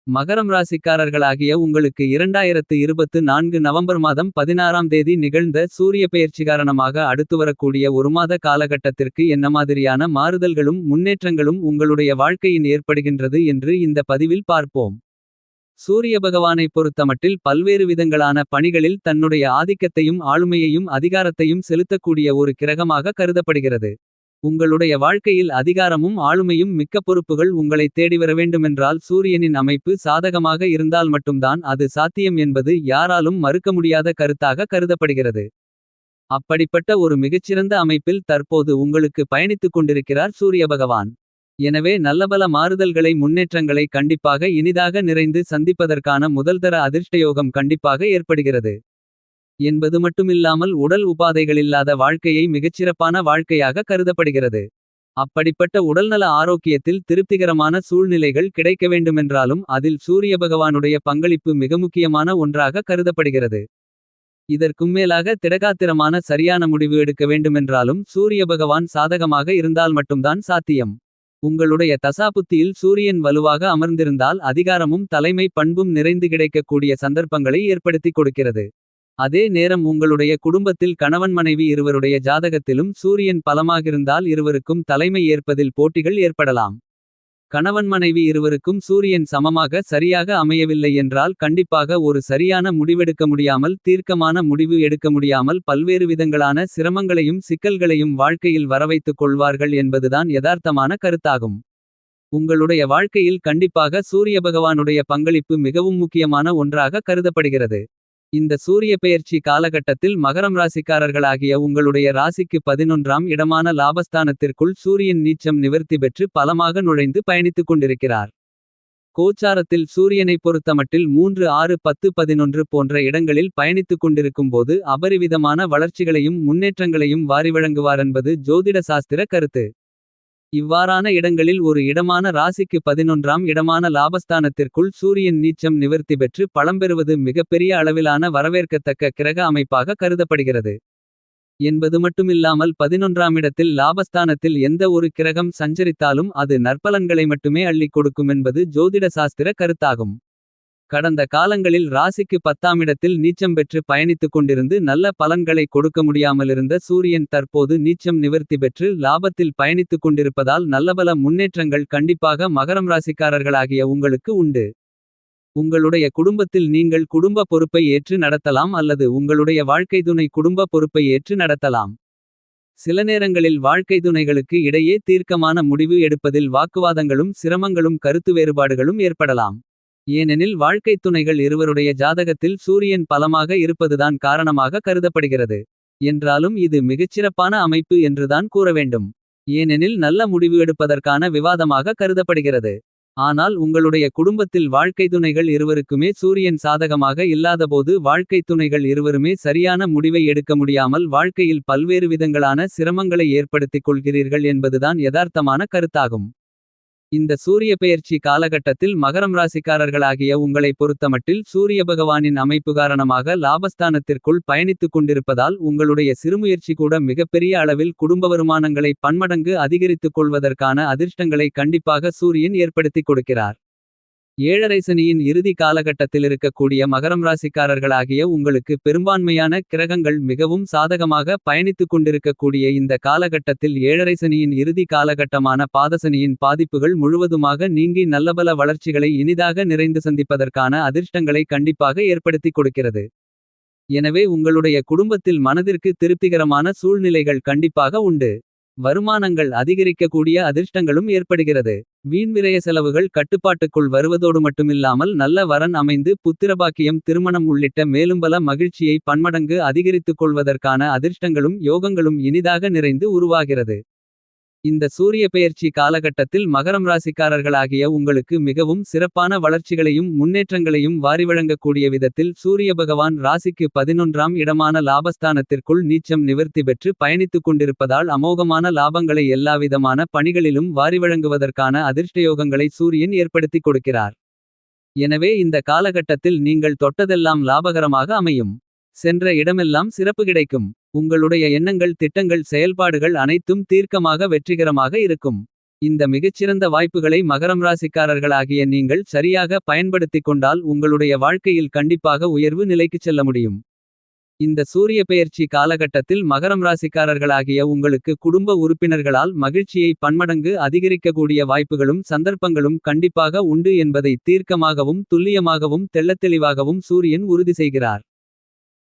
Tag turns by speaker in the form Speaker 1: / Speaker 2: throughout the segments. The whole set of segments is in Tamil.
Speaker 1: மகரம் ராசிக்காரர்களாகிய உங்களுக்கு 2024 நவம்பர் மாதம் 16ஆம் தேதி நிகழ்ந்த சூரிய பெயர்ச்சி காரணமாக அடுத்து வரக்கூடிய ஒரு மாத காலகட்டத்திற்கு என்ன மாதிரியான மாறுதல்களும் முன்னேற்றங்களும் உங்களுடைய வாழ்க்கையின் ஏற்படுகின்றது என்று இந்த பதிவில் பார்ப்போம். சூரிய பகவானை பொறுத்தமட்டில் பல்வேறு விதங்களான பணிகளில் தன்னுடைய ஆதிக்கத்தையும் ஆளுமையையும் அதிகாரத்தையும் செலுத்தக்கூடிய ஒரு கிரகமாக கருதப்படுகிறது. உங்களுடைய வாழ்க்கையில் அதிகாரமும் ஆளுமையும் மிக்க பொறுப்புகள் உங்களை தேடிவர வேண்டுமென்றால் சூரியனின் அமைப்பு சாதகமாக இருந்தால் மட்டும்தான் அது சாத்தியம் என்பது யாராலும் மறுக்க முடியாத கருத்தாக கருதப்படுகிறது. அப்படிப்பட்ட ஒரு மிகச்சிறந்த அமைப்பில் தற்போது உங்களுக்கு பயணித்துக் கொண்டிருக்கிறார் சூரிய பகவான். எனவே நல்லபல மாறுதல்களை முன்னேற்றங்களை கண்டிப்பாக இனிதாக நிறைந்து சந்திப்பதற்கான முதல்தர அதிர்ஷ்டயோகம் கண்டிப்பாக ஏற்படுகிறது. என்பது மட்டுமில்லாமல் உடல் உபாதைகளில்லாத வாழ்க்கையை மிகச்சிறப்பான வாழ்க்கையாக கருதப்படுகிறது. அப்படிப்பட்ட உடல்நல ஆரோக்கியத்தில் திருப்திகரமான சூழ்நிலைகள் கிடைக்க வேண்டுமென்றாலும் அதில் சூரிய பகவானுடைய பங்களிப்பு மிக முக்கியமான ஒன்றாக கருதப்படுகிறது. இதற்கும் மேலாக திடகாத்திரமான சரியான முடிவு எடுக்க வேண்டுமென்றாலும் சூரிய பகவான் சாதகமாக இருந்தால் மட்டும்தான் சாத்தியம். உங்களுடைய தசாபுத்தியில் சூரியன் வலுவாக அமர்ந்திருந்தால் அதிகாரமும் தலைமை பண்பும் நிறைந்து கிடைக்கக்கூடிய சந்தர்ப்பங்களை ஏற்படுத்திக் கொடுக்கிறது. அதே நேரம் உங்களுடைய குடும்பத்தில் கணவன் மனைவி இருவருடைய ஜாதகத்திலும் சூரியன் பலமாகிருந்தால் இருவருக்கும் தலைமை ஏற்பதில் போட்டிகள் ஏற்படலாம். கணவன் மனைவி இருவருக்கும் சூரியன் சமமாக சரியாக அமையவில்லை என்றால் கண்டிப்பாக ஒரு சரியான முடிவெடுக்க முடியாமல் தீர்க்கமான முடிவு எடுக்க முடியாமல் பல்வேறு விதங்களான சிரமங்களையும் சிக்கல்களையும் வாழ்க்கையில் வரவைத்துக் கொள்வார்கள் என்பதுதான் யதார்த்தமான கருத்தாகும். உங்களுடைய வாழ்க்கையில் கண்டிப்பாக சூரிய பகவானுடைய பங்களிப்பு மிகவும் முக்கியமான ஒன்றாக கருதப்படுகிறது. இந்த சூரிய பெயர்ச்சி காலகட்டத்தில் மகரம் ராசிக்காரர்களாகிய உங்களுடைய ராசிக்கு 11ஆம் இடமான லாபஸ்தானத்திற்குள் சூரியன் நீச்சம் நிவர்த்தி பெற்று பலமாக நுழைந்து பயணித்துக் கொண்டிருக்கிறார். கோச்சாரத்தில் சூரியனை பொறுத்தமட்டில் 3 6 10 11 போன்ற இடங்களில் பயணித்துக் கொண்டிருக்கும் போது அபரிவிதமான வளர்ச்சிகளையும் முன்னேற்றங்களையும் வாரி வழங்குவாரென்பது ஜோதிட சாஸ்திர கருத்து. இவ்வாறான இடங்களில் ஒரு இடமான ராசிக்கு 11ஆம் இடமான லாபஸ்தானத்திற்குள் சூரியன் நீச்சம் நிவர்த்தி பெற்று பலம்பெறுவது மிகப்பெரிய அளவிலான வரவேற்கத்தக்க கிரக அமைப்பாக கருதப்படுகிறது. என்பது மட்டுமில்லாமல் 11ஆம் இடத்தில் லாபஸ்தானத்தில் எந்த ஒரு கிரகம் சஞ்சரித்தாலும் அது நற்பலன்களை மட்டுமே அள்ளிக் கொடுக்குமென்பது ஜோதிட சாஸ்திர கருத்தாகும். கடந்த காலங்களில் ராசிக்கு 10ஆம் இடத்தில் நீச்சம் பெற்று பயணித்துக் கொண்டிருந்து நல்ல பலன்களை கொடுக்க முடியாமலிருந்த சூரியன் தற்போது நீச்சம் நிவர்த்தி பெற்று லாபத்தில் பயணித்துக் கொண்டிருப்பதால் நல்லபல முன்னேற்றங்கள் கண்டிப்பாக மகரம் ராசிக்காரர்களாகிய உங்களுக்கு உண்டு. உங்களுடைய குடும்பத்தில் நீங்கள் குடும்ப பொறுப்பை ஏற்று நடத்தலாம் அல்லது உங்களுடைய வாழ்க்கை துணை குடும்ப பொறுப்பை ஏற்று நடத்தலாம். சில நேரங்களில் வாழ்க்கை துணைகளுக்கு இடையே தீர்க்கமான முடிவு எடுப்பதில் வாக்குவாதங்களும் சிரமங்களும் கருத்து வேறுபாடுகளும் ஏற்படலாம். ஏனெனில் வாழ்க்கைத் துணைகள் இருவருடைய ஜாதகத்தில் சூரியன் பலமாக இருப்பதுதான் காரணமாக கருதப்படுகிறது. என்றாலும் இது மிகச்சிறப்பான அமைப்பு என்றுதான் கூற வேண்டும். ஏனெனில் நல்ல முடிவு எடுப்பதற்கான விவாதமாக கருதப்படுகிறது. ஆனால் உங்களுடைய குடும்பத்தில் வாழ்க்கை துணைகள் இருவருக்குமே சூரியன் சாதகமாக இல்லாதபோது வாழ்க்கை துணைகள் இருவருமே சரியான முடிவை எடுக்க முடியாமல் வாழ்க்கையில் பல்வேறு விதங்களான சிரமங்களை ஏற்படுத்திக் கொள்கிறீர்கள் என்பதுதான் யதார்த்தமான கருத்தாகும். இந்த சூரிய பெயர்ச்சி காலகட்டத்தில் மகரம் ராசிக்காரர்களாகிய உங்களை பொறுத்தமட்டில் சூரிய பகவானின் அமைப்பு காரணமாக லாபஸ்தானத்திற்குள் பயணித்துக் கொண்டிருப்பதால் உங்களுடைய சிறுமுயற்சி கூட மிகப்பெரிய அளவில் குடும்ப வருமானங்களை பன்மடங்கு அதிகரித்துக் கொள்வதற்கான அதிர்ஷ்டங்களை கண்டிப்பாக சூரியன் ஏற்படுத்திக் கொடுக்கிறார். ஏழரை சனியின் இறுதி காலகட்டத்தில் இருக்கக்கூடிய மகரம் ராசிக்காரர்களாகிய உங்களுக்கு பெரும்பான்மையான கிரகங்கள் மிகவும் சாதகமாக பயணித்துக் கொண்டிருக்கக்கூடிய இந்த காலகட்டத்தில் ஏழரை சனியின் இறுதி காலகட்டமான பாதசனியின் பாதிப்புகள் முழுவதுமாக நீங்கி நல்லபல வளர்ச்சிகளை இனிதாக நிறைந்து சந்திப்பதற்கான அதிர்ஷ்டங்களை கண்டிப்பாக ஏற்படுத்திக் கொடுக்கிறது. எனவே உங்களுடைய குடும்பத்தில் மனதிற்கு திருப்திகரமான சூழ்நிலைகள் கண்டிப்பாக உண்டு. வருமானங்கள் அதிகரிக்கக்கூடிய அதிர்ஷ்டங்களும் ஏற்படுகிறது. வீண்விரய செலவுகள் கட்டுப்பாட்டுக்குள் வருவதோடு மட்டுமில்லாமல் நல்ல வரன் அமைந்து புத்திரபாக்கியம் திருமணம் உள்ளிட்ட மேலும் பல மகிழ்ச்சியை பன்மடங்கு அதிகரித்துக் கொள்வதற்கான அதிர்ஷ்டங்களும் யோகங்களும் இனிதாக நிறைந்து உருவாகிறது. இந்த சூரிய பெயர்ச்சி காலகட்டத்தில் மகரம் ராசிக்காரர்களாகிய உங்களுக்கு மிகவும் சிறப்பான வளர்ச்சிகளையும் முன்னேற்றங்களையும் வாரிவழங்கக்கூடிய விதத்தில் சூரிய பகவான் ராசிக்கு 11ஆம் இடமான லாபஸ்தானத்திற்குள் நீச்சம் நிவர்த்தி பெற்று பயணித்துக் கொண்டிருப்பதால் அமோகமான லாபங்களை எல்லாவிதமான பணிகளிலும் வாரிவழங்குவதற்கான அதிர்ஷ்டயோகங்களை சூரியன் ஏற்படுத்திக் கொடுக்கிறார். எனவே இந்த காலகட்டத்தில் நீங்கள் தொட்டதெல்லாம் லாபகரமாக அமையும். சென்ற இடமெல்லாம் சிறப்பு கிடைக்கும். உங்களுடைய எண்ணங்கள் திட்டங்கள் செயல்பாடுகள் அனைத்தும் தீர்க்கமாக வெற்றிகரமாக இருக்கும். இந்த மிகச்சிறந்த வாய்ப்புகளை மகரம் ராசிக்காரர்களாகிய நீங்கள் சரியாக பயன்படுத்திக் கொண்டால் உங்களுடைய வாழ்க்கையில் கண்டிப்பாக உயர்வு நிலைக்குச் செல்ல முடியும். இந்த சூரிய பெயர்ச்சி காலகட்டத்தில் மகரம் ராசிக்காரர்களாகிய உங்களுக்கு குடும்ப உறுப்பினர்களால் மகிழ்ச்சியை பன்மடங்கு அதிகரிக்கக்கூடிய வாய்ப்புகளும் சந்தர்ப்பங்களும் கண்டிப்பாக உண்டு என்பதை தீர்க்கமாகவும் துல்லியமாகவும் தெள்ளத்தெளிவாகவும் சூரியன் உறுதி செய்கிறார்.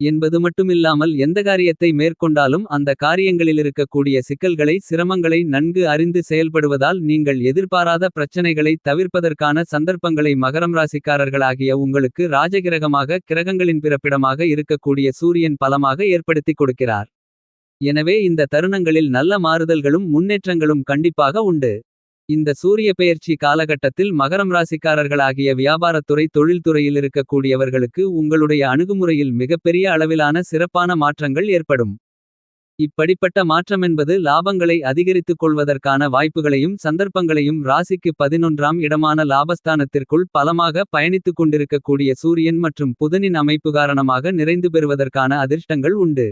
Speaker 1: என்பது மட்டுமில்லாமல் எந்த காரியத்தை மேற்கொண்டாலும் அந்த காரியங்களிலிருக்கக்கூடிய சிக்கல்களை சிரமங்களை நன்கு அறிந்து செயல்படுவதால் நீங்கள் எதிர்பாராத பிரச்சனைகளை தவிர்ப்பதற்கான சந்தர்ப்பங்களை மகரம் ராசிக்காரர்களாகிய உங்களுக்கு ராஜகிரகமாக கிரகங்களின் பிறப்பிடமாக இருக்கக்கூடிய சூரியன் பலமாக ஏற்படுத்திக் கொடுக்கிறார். எனவே இந்த தருணங்களில் நல்ல மாறுதல்களும் முன்னேற்றங்களும் கண்டிப்பாக உண்டு. இந்த சூரிய பெயர்ச்சி காலகட்டத்தில் மகரம் ராசிக்காரர்களாகிய வியாபாரத்துறை தொழில்துறையில் இருக்கக்கூடியவர்களுக்கு உங்களுடைய அணுகுமுறையில் மிகப்பெரிய அளவிலான சிறப்பான மாற்றங்கள் ஏற்படும். இப்படிப்பட்ட மாற்றமென்பது லாபங்களை அதிகரித்துக் கொள்வதற்கான வாய்ப்புகளையும் சந்தர்ப்பங்களையும் ராசிக்கு 11ஆம் இடமான லாபஸ்தானத்திற்குள் பலமாக பயணித்துக் கொண்டிருக்கக்கூடிய சூரியன் மற்றும் புதனின் அமைப்பு காரணமாக நிறைந்து பெறுவதற்கான அதிர்ஷ்டங்கள் உண்டு.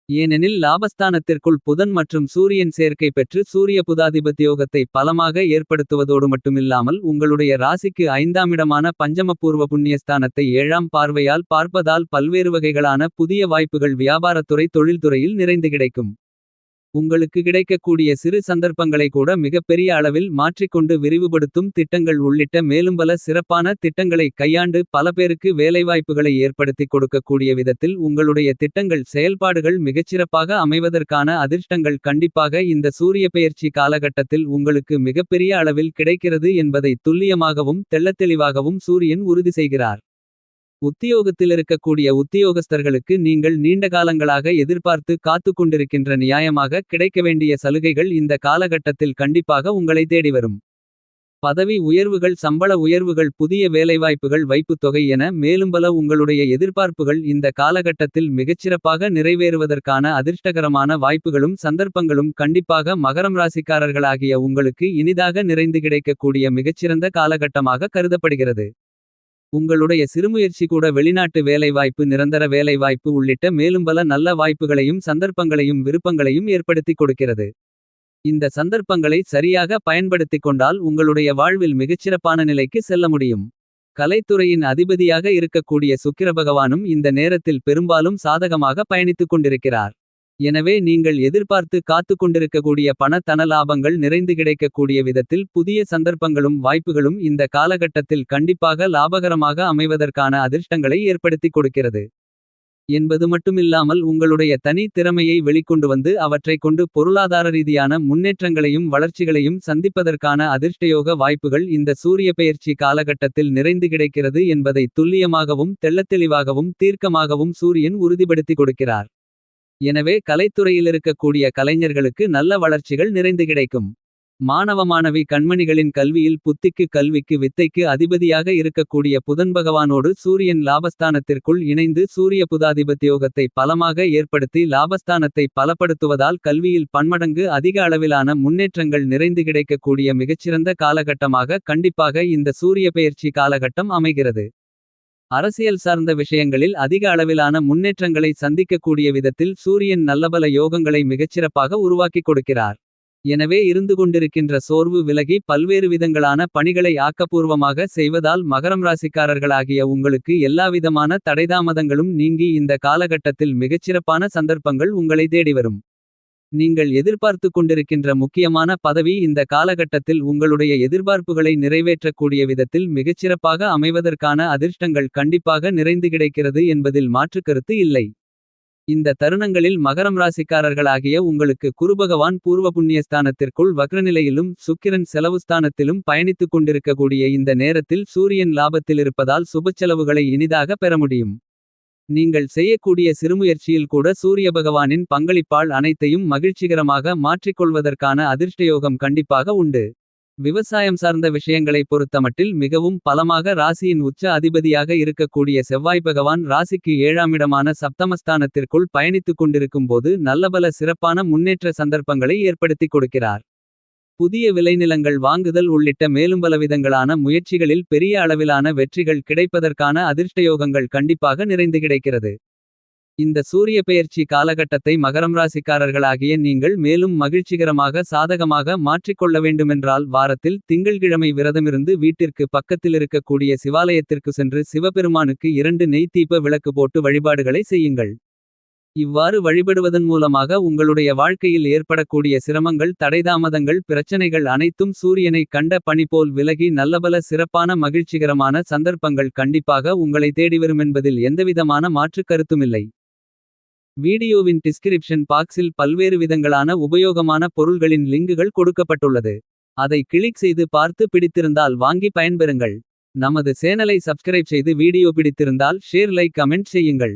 Speaker 1: ஏனெனில் லாபஸ்தானத்திற்குள் புதன் மற்றும் சூரியன் சேர்க்கை பெற்று சூரிய புதாதிபத்தியோகத்தை பலமாக ஏற்படுத்துவதோடு மட்டுமில்லாமல் உங்களுடைய ராசிக்கு 5ஆம் இடமான பஞ்சமபூர்வ புண்ணியஸ்தானத்தை 7ஆம் பார்வையால் பார்ப்பதால் பல்வேறு வகைகளான புதிய வாய்ப்புகள் வியாபாரத்துறை தொழில்துறையில் நிறைந்து கிடைக்கும். உங்களுக்கு கிடைக்கக்கூடிய சிறு சந்தர்ப்பங்களை கூட மிகப்பெரிய அளவில் மாற்றிக்கொண்டு விரிவுபடுத்தும் திட்டங்கள் உள்ளிட்ட மேலும் பல சிறப்பான திட்டங்களை கையாண்டு பல பேருக்கு வேலைவாய்ப்புகளை ஏற்படுத்திக் கொடுக்கக்கூடிய விதத்தில் உங்களுடைய திட்டங்கள் செயல்பாடுகள் மிகச்சிறப்பாக அமைவதற்கான அதிர்ஷ்டங்கள் கண்டிப்பாக இந்த சூரிய பெயர்ச்சி காலகட்டத்தில் உங்களுக்கு மிகப்பெரிய அளவில் கிடைக்கிறது என்பதை துல்லியமாகவும் தெள்ளத்தெளிவாகவும் சூரியன் உறுதி செய்கிறார். உத்தியோகத்திலிருக்கக்கூடிய உத்தியோகஸ்தர்களுக்கு நீங்கள் நீண்ட காலங்களாக எதிர்பார்த்து காத்துக் கொண்டிருக்கின்ற நியாயமாக கிடைக்க வேண்டிய சலுகைகள் இந்த காலகட்டத்தில் கண்டிப்பாக உங்களை தேடி வரும். பதவி உயர்வுகள் சம்பள உயர்வுகள் புதிய வேலைவாய்ப்புகள் வைப்புத் தொகை என மேலும் பல உங்களுடைய எதிர்பார்ப்புகள் இந்த காலகட்டத்தில் மிகச்சிறப்பாக நிறைவேறுவதற்கான அதிர்ஷ்டகரமான வாய்ப்புகளும் சந்தர்ப்பங்களும் கண்டிப்பாக மகரம் ராசிக்காரர்களாகிய உங்களுக்கு இனிதாக நிறைந்து கிடைக்கக்கூடிய மிகச்சிறந்த காலகட்டமாக கருதப்படுகிறது. உங்களுடைய சிறுமுயற்சி கூட வெளிநாட்டு வேலைவாய்ப்பு நிரந்தர வேலைவாய்ப்பு உள்ளிட்ட மேலும் பல நல்ல வாய்ப்புகளையும் சந்தர்ப்பங்களையும் விருப்பங்களையும் ஏற்படுத்திக் கொடுக்கிறது. இந்த சந்தர்ப்பங்களை சரியாக பயன்படுத்திக் கொண்டால் உங்களுடைய வாழ்வில் மிகச்சிறப்பான நிலைக்கு செல்ல முடியும். கலைத்துறையின் அதிபதியாக இருக்கக்கூடிய சுக்கிர பகவானும் இந்த நேரத்தில் பெரும்பாலும் சாதகமாக பயணித்துக் கொண்டிருக்கிறார். எனவே நீங்கள் எதிர்பார்த்து காத்துக் கொண்டிருக்கக்கூடிய பண தன லாபங்கள் நிறைந்து கிடைக்கக்கூடிய விதத்தில் புதிய சந்தர்ப்பங்களும் வாய்ப்புகளும் இந்த காலகட்டத்தில் கண்டிப்பாக லாபகரமாக அமைவதற்கான அதிர்ஷ்டங்களை ஏற்படுத்திக் கொடுக்கிறது. என்பது மட்டுமில்லாமல் உங்களுடைய தனி திறமையை வெளிக்கொண்டு வந்து அவற்றைக் கொண்டு பொருளாதார ரீதியான முன்னேற்றங்களையும் வளர்ச்சிகளையும் சந்திப்பதற்கான அதிர்ஷ்டயோக வாய்ப்புகள் இந்த சூரிய பெயர்ச்சி காலகட்டத்தில் நிறைந்து கிடைக்கிறது என்பதை துல்லியமாகவும் தெள்ளத்தெளிவாகவும் தீர்க்கமாகவும் சூரியன் உறுதிப்படுத்திக் கொடுக்கிறார். எனவே கலைத்துறையிலிருக்கக்கூடிய கலைஞர்களுக்கு நல்ல வளர்ச்சிகள் நிறைந்து கிடைக்கும். மாணவ மாணவி கண்மணிகளின் கல்வியில் புத்திக்கு கல்விக்கு வித்தைக்கு அதிபதியாக இருக்கக்கூடிய புதன் பகவானோடு சூரியன் லாபஸ்தானத்திற்குள் இணைந்து சூரிய புதாதிபத்தியோகத்தை பலமாக ஏற்படுத்தி லாபஸ்தானத்தை பலப்படுத்துவதால் கல்வியில் பன்மடங்கு அதிக அளவிலான முன்னேற்றங்கள் நிறைந்து கிடைக்கக்கூடிய மிகச்சிறந்த காலகட்டமாக கண்டிப்பாக இந்த சூரிய பெயர்ச்சி காலகட்டம் அமைகிறது. அரசியல் சார்ந்த விஷயங்களில் அதிக அளவிலான முன்னேற்றங்களை சந்திக்கக்கூடிய விதத்தில் சூரியன் நல்லபல யோகங்களை மிகச்சிறப்பாக உருவாக்கிக் கொடுக்கிறார். எனவே இருந்து கொண்டிருக்கின்ற சோர்வு விலகி பல்வேறு விதங்களான பணிகளை ஆக்கப்பூர்வமாக செய்வதால் மகரம் ராசிக்காரர்களாகிய உங்களுக்கு எல்லாவிதமான தடைதாமதங்களும் நீங்கி இந்த காலகட்டத்தில் மிகச்சிறப்பான சந்தர்ப்பங்கள் உங்களை தேடி வரும். நீங்கள் எதிர்பார்த்து கொண்டிருக்கின்ற முக்கியமான பதவி இந்த காலகட்டத்தில் உங்களுடைய எதிர்பார்ப்புகளை நிறைவேற்றக்கூடிய விதத்தில் மிகச்சிறப்பாக அமைவதற்கான அதிர்ஷ்டங்கள் கண்டிப்பாக நிறைந்து கிடைக்கிறது என்பதில் மாற்றுக்கருத்து இல்லை. இந்த தருணங்களில் மகரம் ராசிக்காரர்களாகிய உங்களுக்கு குருபகவான் பூர்வ புண்ணியஸ்தானத்திற்குள் வக்ரநிலையிலும் சுக்கிரன் செலவுஸ்தானத்திலும் பயணித்துக் கொண்டிருக்கக்கூடிய இந்த நேரத்தில் சூரியன் லாபத்தில் இருப்பதால் சுபச்செலவுகளை இனிதாக பெற முடியும். நீங்கள் செய்யக்கூடிய சிறுமுயற்சியில் கூட சூரிய பகவானின் பங்களிப்பால் அனைத்தையும் மகிழ்ச்சிகரமாக மாற்றிக்கொள்வதற்கான அதிர்ஷ்டயோகம் கண்டிப்பாக உண்டு. விவசாயம் சார்ந்த விஷயங்களை பொறுத்தமட்டில் மிகவும் பலமாக ராசியின் உச்ச அதிபதியாக இருக்கக்கூடிய செவ்வாய் பகவான் ராசிக்கு 7ஆம் இடமான சப்தமஸ்தானத்திற்குள் பயணித்துக் கொண்டிருக்கும் போது நல்லபல சிறப்பான முன்னேற்ற சந்தர்ப்பங்களை ஏற்படுத்திக் கொடுக்கிறார். புதிய விளைநிலங்கள் வாங்குதல் உள்ளிட்ட மேலும் பலவிதங்களான முயற்சிகளில் பெரிய அளவிலான வெற்றிகள் கிடைப்பதற்கான அதிர்ஷ்டயோகங்கள் கண்டிப்பாக நிறைந்து கிடைக்கிறது. இந்த சூரிய பெயர்ச்சி காலகட்டத்தை மகரம் ராசிக்காரர்களாகிய நீங்கள் மேலும் மகிழ்ச்சிகரமாக சாதகமாக மாற்றிக்கொள்ள வேண்டுமென்றால் வாரத்தில் திங்கள்கிழமை விரதமிருந்து வீட்டிற்கு பக்கத்திலிருக்கக்கூடிய சிவாலயத்திற்கு சென்று சிவபெருமானுக்கு 2 நெய் தீப விளக்கு போட்டு வழிபாடுகளை செய்யுங்கள். இவ்வாறு வழிபடுவதன் மூலமாக உங்களுடைய வாழ்க்கையில் ஏற்படக்கூடிய சிரமங்கள் தடைதாமதங்கள் பிரச்சனைகள் அனைத்தும் சூரியனை கண்ட பனி போல் விலகி நல்லபல சிறப்பான மகிழ்ச்சிகரமான சந்தர்ப்பங்கள் கண்டிப்பாக உங்களை தேடிவருமென்பதில் எந்தவிதமான மாற்றுக் கருத்துமில்லை. வீடியோவின் டிஸ்கிரிப்ஷன் பாக்ஸில் பல்வேறு விதங்களான உபயோகமான பொருள்களின் லிங்குகள் கொடுக்கப்பட்டுள்ளது. அதை கிளிக் செய்து பார்த்து பிடித்திருந்தால் வாங்கி பயன்பெறுங்கள். நமது சேனலை சப்ஸ்கிரைப் செய்து வீடியோ பிடித்திருந்தால் ஷேர் லைக் கமெண்ட் செய்யுங்கள்.